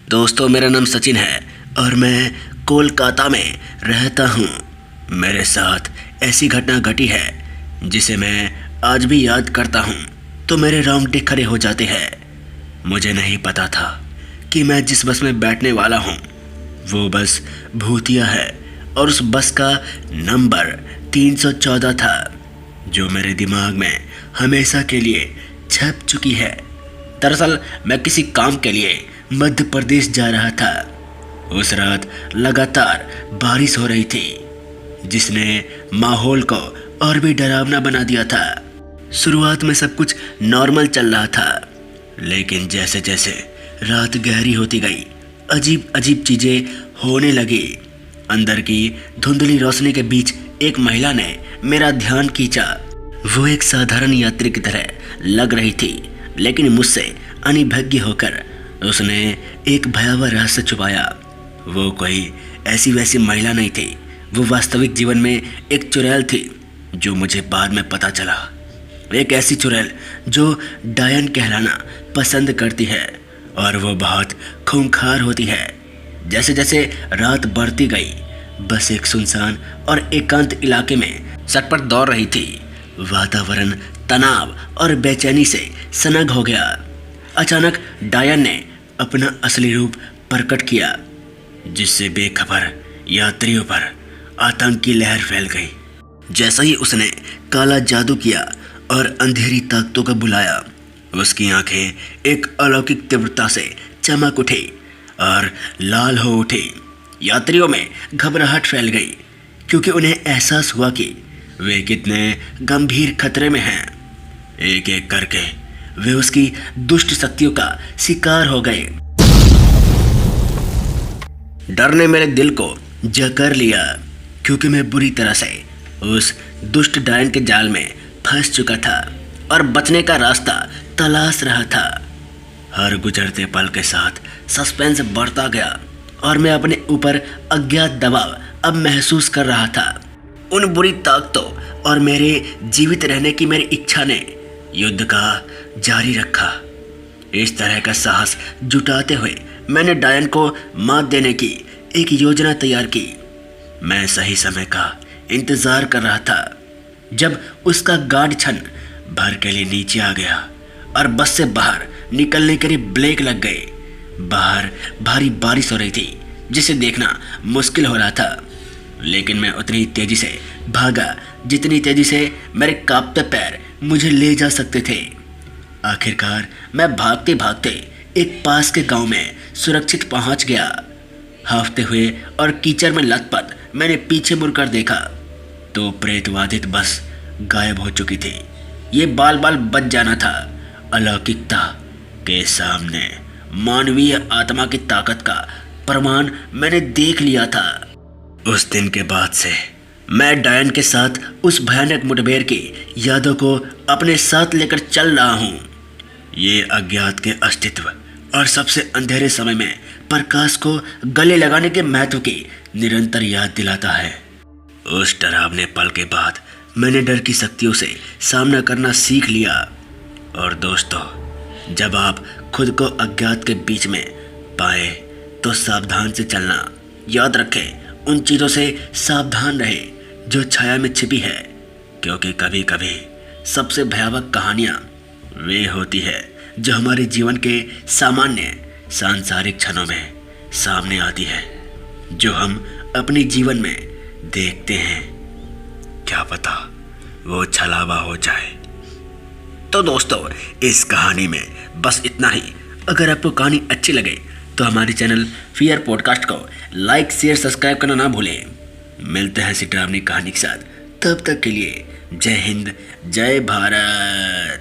दोस्तों, मेरा नाम सचिन है और मैं कोलकाता में रहता हूँ। मेरे साथ ऐसी घटना घटी है जिसे मैं आज भी याद करता हूँ तो मेरे रोंगटे खड़े हो जाते हैं। मुझे नहीं पता था कि मैं जिस बस में बैठने वाला हूँ वो बस भूतिया है और उस बस का नंबर 314 था, जो मेरे दिमाग में हमेशा के लिए छप चुकी है। दरअसल मैं किसी काम के लिए मध्य प्रदेश जा रहा था। उस रात लगातार बारिश हो रही थी जिसने माहौल को और भी डरावना बना दिया था। शुरुआत में सब कुछ नॉर्मल चल रहा था, लेकिन जैसे जैसे रात गहरी होती गई अजीब अजीब चीजें होने लगी। अंदर की धुंधली रोशनी के बीच एक महिला ने मेरा ध्यान खींचा। वो एक साधारण यात्री की तरह लग रही थी, लेकिन मुझसे अनिभज्ञ होकर उसने एक भयावह रहस्य छुपाया। वो कोई ऐसी वैसी महिला नहीं थी, वो वास्तविक जीवन में एक चुड़ैल थी, जो मुझे बाद में पता चला। एक ऐसी चुड़ैल जो डायन कहलाना पसंद करती है और वो बहुत खूंखार होती है। जैसे जैसे रात बढ़ती गई बस एक सुनसान और एकांत इलाके में सड़क पर दौड़ रही थी। वातावरण तनाव और बेचैनी से सनग हो गया। अचानक डायन ने अपना असली रूप प्रकट किया, जिससे बेखबर यात्रियों पर आतंक की लहर फैल गई। जैसा ही उसने काला जादू किया और अंधेरी ताकतों को बुलाया, उसकी आंखें एक अलौकिक तीव्रता से चमक उठी और लाल हो उठी। यात्रियों में घबराहट फैल गई, क्योंकि उन्हें एहसास हुआ कि वे कितने गंभीर खतरे में हैं। एक एक करके वे उसकी दुष्ट शक्तियों का शिकार हो गए। डर ने मेरे दिल को जकड़ लिया, क्योंकि मैं बुरी तरह से उस दुष्ट डायन के जाल में फंस चुका था और बचने का रास्ता तलाश रहा था। हर गुजरते पल के साथ सस्पेंस बढ़ता गया और मैं अपने ऊपर अज्ञात दबाव अब महसूस कर रहा था। उन बुरी ताकतों और मेरे जीवित रहने की मेरी इच्छा ने युद्ध का जारी रखा। इस तरह का साहस जुटाते हुए मैंने डायन को मात देने की एक योजना तैयार की। मैं सही समय का इंतजार कर रहा था, जब उसका गार्ड क्षण भर के लिए नीचे आ गया और बस से बाहर निकलने के लिए ब्रेक लग गए। बाहर भारी बारिश हो रही थी, जिसे देखना मुश्किल हो रहा था, लेकिन मैं उतनी तेजी से भागा जितनी तेजी से मेरे कांपते पैर मुझे ले जा सकते थे। आखिरकार मैं भागते भागते एक पास के गांव में सुरक्षित पहुंच गया। हांफते हुए और कीचड़ में लथपथ मैंने पीछे मुड़कर देखा तो प्रेतवादित बस गायब हो चुकी थी। ये बाल बाल बच जाना था। अलौकिकता के सामने मानवीय आत्मा की ताकत का प्रमाण मैंने देख लिया था। उस दिन के बाद से मैं डायन के साथ उस भयानक मुठभेड़ की यादों को अपने साथ लेकर चल रहा हूँ। ये अज्ञात के अस्तित्व और सबसे अंधेरे समय में प्रकाश को गले लगाने के महत्व की निरंतर याद दिलाता है। उस डरावने पल के बाद मैंने डर की शक्तियों से सामना करना सीख लिया। और दोस्तों, जब आप खुद को अज्ञात के बीच में पाए तो सावधान से चलना। याद रखें, उन चीज़ों से सावधान रहे जो छाया में छिपी है, क्योंकि कभी कभी सबसे भयावह कहानियाँ वे होती है जो हमारे जीवन के सामान्य सांसारिक क्षणों में सामने आती है, जो हम अपने जीवन में देखते हैं। क्या पता वो छलावा हो जाए। तो दोस्तों, इस कहानी में बस इतना ही। अगर आपको कहानी अच्छी लगे तो हमारे चैनल फियर पॉडकास्ट को लाइक शेयर सब्सक्राइब करना ना भूलें। मिलते हैं इसी डरावनी कहानी के साथ। तब तक के लिए जय हिंद, जय भारत।